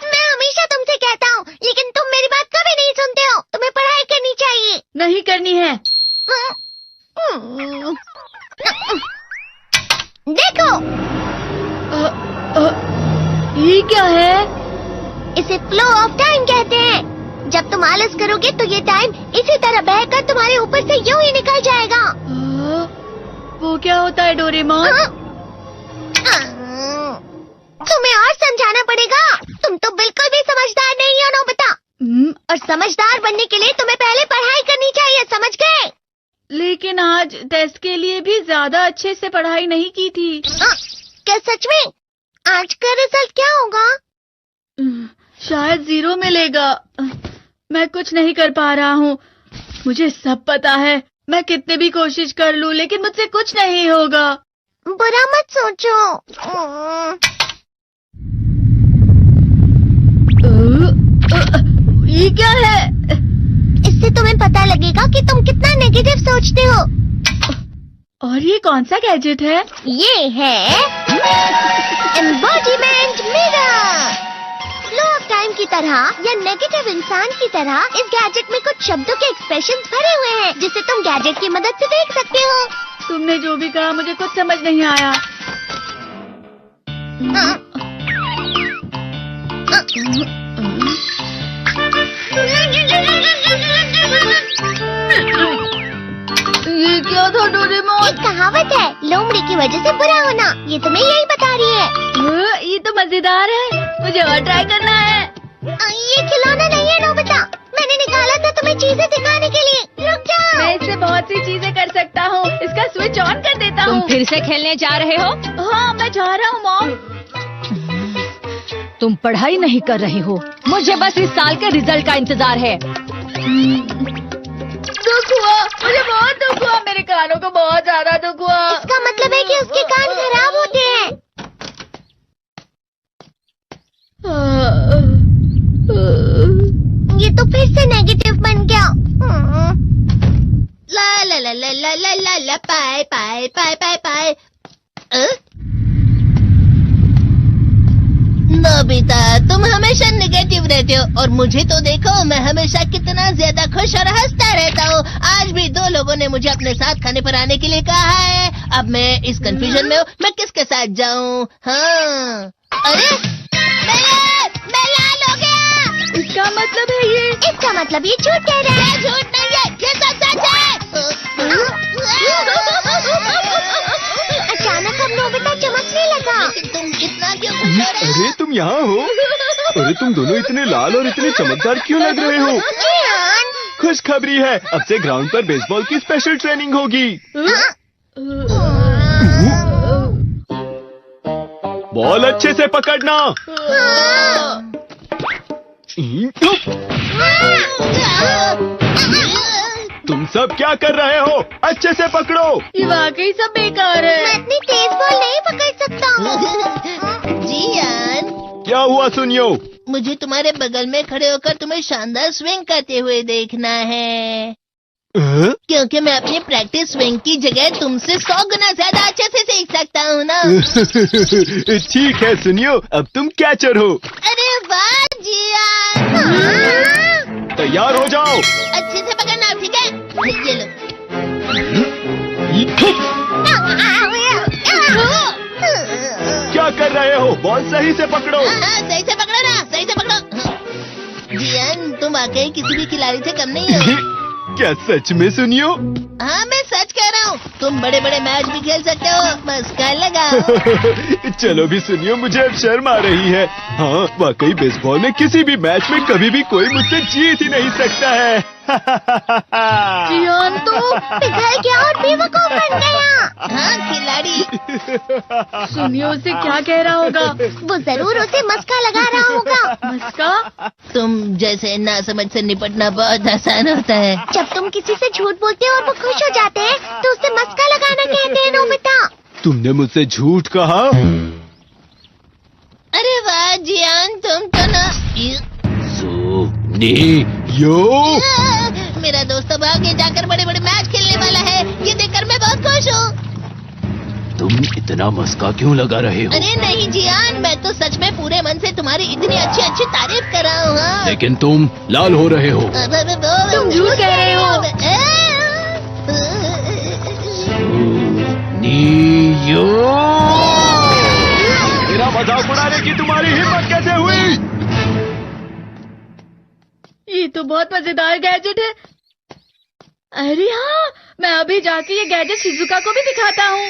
मैं हमेशा तुमसे कहता हूँ, लेकिन तुम मेरी बात कभी नहीं सुनते हो। तुम्हें पढ़ाई करनी चाहिए। नहीं करनी है। देखो, ये क्या है? इसे फ्लो ऑफ टाइम कहते हैं। जब तुम आलस करोगे तो ये टाइम इसी तरह बहकर तुम्हारे ऊपर से यूं ही निकल जाएगा। वो क्या होता है डोरेमोन? तुम्हें और समझाना पड़ेगा। तुम तो बिल्कुल भी समझदार नहीं हो नोबिता। और समझदार बनने के लिए तुम्हें पहले पढ़ाई करनी चाहिए, समझ गए? लेकिन आज टेस्ट के लिए भी ज्यादा अच्छे से पढ़ाई नहीं की थी। क्या सच में? आज का रिजल्ट क्या होगा? शायद 0 मिलेगा। मैं कुछ नहीं कर पा रहा हूँ। मुझे सब पता है। मैं कितने भी कोशिश कर लूँ, लेकिन मुझसे कुछ नहीं होगा। बुरा मत सोचो। ये क्या है? इससे तुम्हें पता लगेगा कि तुम कितना नेगेटिव सोचते हो। और ये कौन सा गैजेट है? ये है embodiment mirror. Flow of time की तरह या नेगेटिव इंसान की तरह इस गैजेट में कुछ शब्दों के एक्सप्रेशंस भरे हुए हैं, जिसे तुम गैजेट की मदद से देख सकते हो। तुमने जो भी कहा मुझे कुछ समझ नहीं आया। ये क्या था डोरेमोन? एक कहावत है, लोमड़ी की वजह से बुरा होना। ये तुम्हें यही बता रही है। ये तो मजेदार है। मुझे और ट्राई करना है। ये खिलौना नहीं है नोबिता। मैंने निकाला था तुम्हें चीजें दिखाने के लिए। रुक जाओ। मैं इससे बहुत सी चीजें कर सकता हूँ। इसका स्विच ऑन कर देता हूँ। तुम फिर से खेलने जा रहे हो? हाँ, मैं जा रहा हूँ मॉम। तुम पढ़ाई नहीं कर रही हो। मुझे बस इस साल के रिजल्ट का इंतजार है। दुख हुआ, मुझे बहुत दुख हुआ। मेरे कानों को बहुत ज्यादा दुख हुआ। इसका मतलब है कि उसके कान खराब होते हैं। ये तो फिर से नेगेटिव बन गया। ला ला ला ला ला ला ला ला पाए पाए पाए पाए पाए। नोबिता, तुम हमेशा नेगेटिव रहते हो और मुझे तो देखो, मैं हमेशा कितना ज्यादा खुश और हंसता रहता हूँ। आज भी 2 लोगों ने मुझे अपने साथ खाने पर आने के लिए कहा है। अब मैं इस कंफ्यूजन में हूँ, मैं किसके साथ जाऊँ? हाँ, अरे मैं लाल हो गया। इसका मतलब है ये? इसका मतलब ये झूठ कह रहा है। झूठ नहीं है, ये सब सच है। अचानक अब नोबिता चमकने लगा। तुम इतना क्यों खुश हो रहे हो? अरे तुम यहाँ हो? अरे तुम दोनों इतने लाल और इतने चमकदार क्यों लग रहे हो? खुशखबरी है, अब से ग्राउंड पर बेसबॉल की स्पेशल ट्रेनिंग होगी। बॉल अच्छे से पकड़ना। तुम सब क्या कर रहे हो? अच्छे से पकड़ो। ये वाकई सब बेकार है। मैं इतनी तेज बॉल नहीं पकड़ सकता हूँ। जियान, क्या हुआ सुनियो? मुझे तुम्हारे बगल में खड़े होकर तुम्हें शानदार स्विंग करते हुए देखना है। क्योंकि मैं अपनी प्रैक्टिस स्विंग की जगह तुमसे 100 गुना ज्यादा अच्छे से सीख सकता हूँ ना। ठीक है सुनियो, अब तुम कैचर हो। अरे वाह जियान। तैयार हो जाओ। अच्छे से पकड़ना, ठीक है? ये लो। क्या कर रहे हो? बॉल सही से पकड़ो। सही से पकड़ो ना, सही से पकड़ो। जियान, तुम वाकई किसी भी खिलाड़ी से कम नहीं हो। क्या सच में सुनियो? हाँ, मैं सच कह रहा हूँ। तुम बड़े बड़े मैच भी खेल सकते हो, मस्का लगाओ। चलो भी सुनियो, मुझे अब शर्म आ रही है। हाँ, वाकई बेसबॉल में किसी भी मैच में कभी भी कोई मुझसे जीत ही नहीं सकता है। जियान तो पिघल गया और बेवकूफ बन गया। हाँ, खिलाड़ी। सुनियो उसे क्या कह रहा होगा? वो जरूर उसे मस्का लगा रहा होगा। मस्का? तुम जैसे नासमझ से निपटना बहुत आसान होता है। जब तुम किसी से झूठ बोलते हो और वो खुश हो जाते हैं, तो उसे मस्का लगाना कहते हैं नोबिता। तुमने मुझसे झूठ कहा? अरे वाह जियान, तुम तो ना। यो मेरा दोस्त अब आगे जाकर बड़े बड़े मैच खेलने वाला है। ये देखकर मैं बहुत खुश हूँ। तुम इतना मस्का क्यों लगा रहे हो? अरे नहीं जियान, मैं तो सच में पूरे मन से तुम्हारी इतनी अच्छी अच्छी तारीफ कर रहा हूँ। हाँ। लेकिन तुम लाल हो रहे हो। तुम झूठ कह रहे हो। नीयो, मेरा मजाक उड़ाने की तुम्हारी हिम्मत कैसे हुई? ये तो बहुत मजेदार गैजेट है। अरे हाँ, मैं अभी जाके ये गैजेट शिजुका को भी दिखाता हूँ।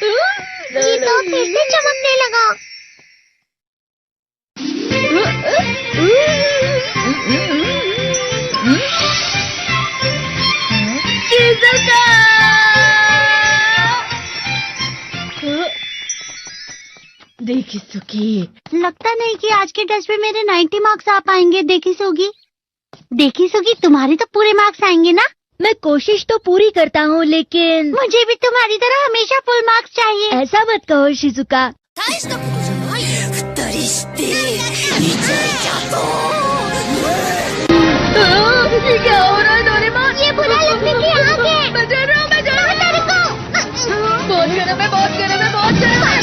ये तो फिर से चमकने लगा। शिजुका! देखी सुकी, लगता नहीं कि आज के टेस्ट में मेरे 90 मार्क्स आ पाएंगे। देखी सोगी तुम्हारे तो पूरे मार्क्स आएंगे ना? मैं कोशिश तो पूरी करता हूँ, लेकिन मुझे भी तुम्हारी तरह हमेशा फुल मार्क्स चाहिए। ऐसा मत कहो शिजुका। ये क्या हो रहा है डोरेमोन? ये बुरा लगने की आग है। मैं जल रहा हूँ, मैं जल रहा हूँ। बहुत गर्म है, बहुत गर्म है, बहुत गर्म है।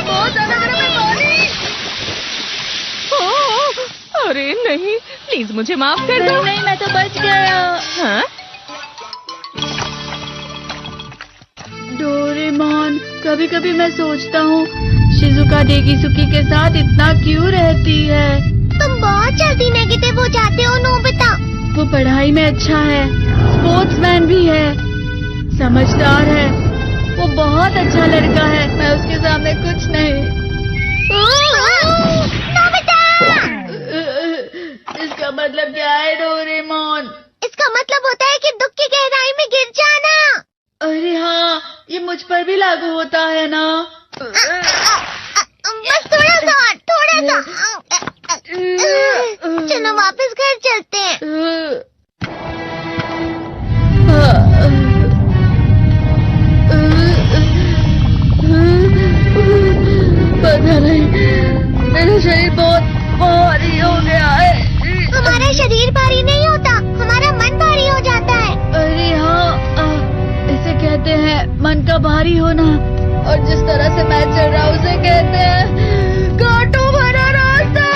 बहुत ज्यादा गर्म है पानी। अरे नहीं, प्लीज मुझे माफ कर दो। नहीं, मैं तो बच गया। हाँ? डोरेमोन, कभी कभी मैं सोचता हूँ शिजुका डेकिसुकी के साथ इतना क्यों रहती है। तुम बहुत जल्दी नेगेटिव हो जाते हो नोबिता। वो पढ़ाई में अच्छा है, स्पोर्ट्समैन भी है, समझदार है, वो बहुत अच्छा लड़का है। मैं उसके सामने कुछ नहीं। इसका मतलब क्या है डोरेमोन? इसका मतलब होता है कि दुख की गहराई में गिर जाना। अरे हाँ, ये मुझ पर भी लागू होता है ना। बस थोड़ा सा। चलो वापस घर चलते हैं। पता नहीं, मेरा शरीर बहुत भारी हो गया है। हमारा शरीर भारी नहीं होता, हमारा मन भारी हो जाता है। अरे हाँ, इसे कहते हैं मन का भारी होना। और जिस तरह से मैं चल रहा हूँ उसे कहते हैं कांटों भरा रास्ता।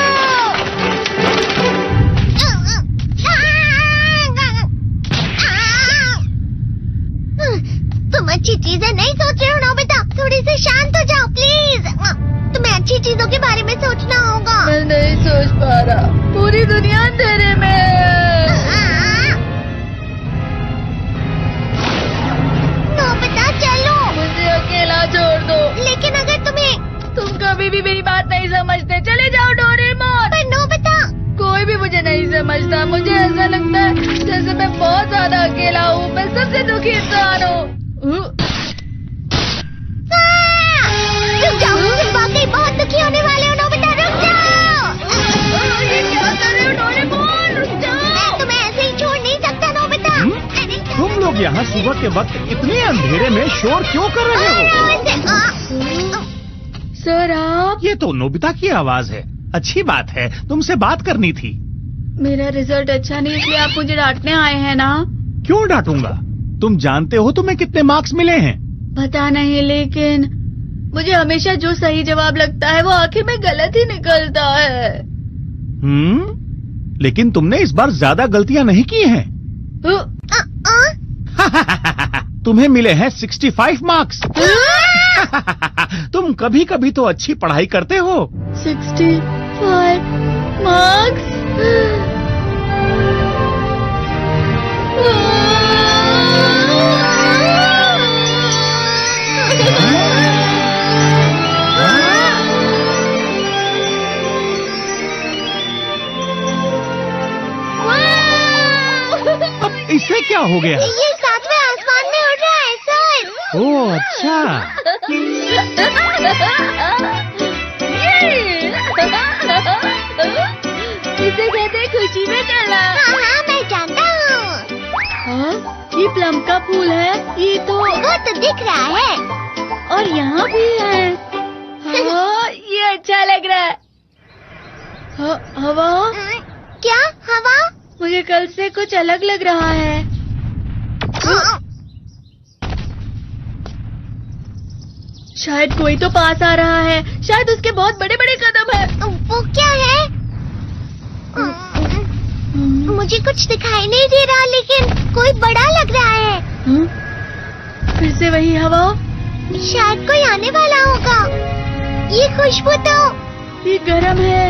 तुम अच्छी चीजें नहीं सोच रहे हो नोबिता, थोड़ी सी शांत हो जाओ प्लीज। तुम्हें अच्छी चीजों के बारे में सोचना होगा। मैं नहीं सोच पा रहा, पूरी दुनिया अंधेरे में है। नोबिता चलो। मुझे अकेला छोड़ दो। लेकिन अगर तुम कभी भी मेरी बात नहीं समझते, चले जाओ डोरेमोन। पर नोबिता, कोई भी मुझे नहीं समझता। मुझे ऐसा लगता है जैसे मैं बहुत ज्यादा अकेला हूँ, मैं सबसे दुखी इंसान हूँ। रुक जाओ, तुम वाकई बहुत दुखी होने वाले हो नोबिता, रुक जाओ। ये क्या कर रहे हो डोरेमोन? रुक जाओ। मैं तुम्हें ऐसे ही छोड़ नहीं सकता नोबिता। तुम लोग यहाँ सुबह के वक्त इतने अंधेरे में शोर क्यों कर रहे हो? सर आप? ये तो नोबिता की आवाज है। अच्छी बात है, तुमसे बात करनी थी। मेरा रिजल्ट अच्छा नहीं, इसलिए आप मुझे डांटने आए हैं ना? क्यों डांटूंगा? तुम जानते हो तुम्हें कितने मार्क्स मिले हैं? पता नहीं, लेकिन मुझे हमेशा जो सही जवाब लगता है वो आखिर में गलत ही निकलता है। लेकिन तुमने इस बार ज्यादा गलतियां नहीं की हैं। तुम्हें मिले हैं 65 मार्क्स। तुम कभी कभी तो अच्छी पढ़ाई करते हो। 65 मार्क्स? अब इससे क्या हो गया? ये सातवें आसमान में उड़ रहा है सर। ओह अच्छा। इसे कहते हैं खुशी में चलना। हाँ, मैं जानता हूँ। हाँ, ये प्लम का फूल है। ये तो वो तो दिख रहा है। और यहाँ भी है। हाँ, ये अच्छा लग रहा है। हवा? क्या हवा? मुझे कल से कुछ अलग लग रहा है। शायद कोई तो पास आ रहा है। शायद उसके बहुत बड़े बड़े कदम है। वो क्या है? मुझे कुछ दिखाई नहीं दे रहा, लेकिन कोई बड़ा लग रहा है। फिर से वही हवा। शायद कोई आने वाला होगा। ये खुशबू तो ये गरम है।